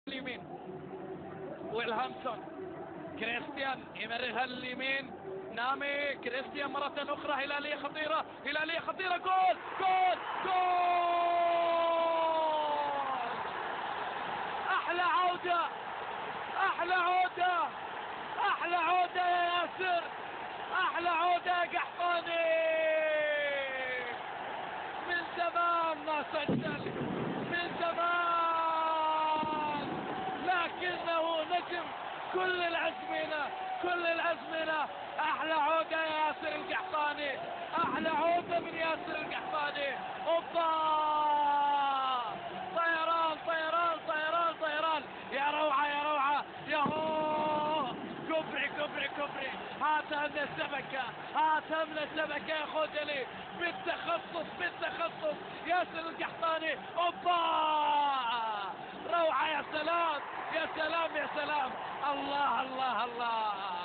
اليمين ويلهامسون كريستيان يمررها اليمين نامي كريستيان مرة أخرى هلالية خطيرة هلالية خطيرة جول جول جول أحلى عودة أحلى عودة أحلى عودة يا ياسر أحلى عودة يا قحطاني من زمان ما سجل من زمان لكنه نجم كل الأزمنة كل الأزمنة أحلى عودة يا ياسر القحطاني أحلى عودة من ياسر القحطاني أوبا طيران طيران طيران طيران يا روعة يا روعة يا هو كبري كبري كبري هاتها من السمكة هاتها من السمكة يا خدلي بالتخصص بالتخصص ياسر القحطاني أوبا روعة يا سلام يا سلام يا سلام الله الله الله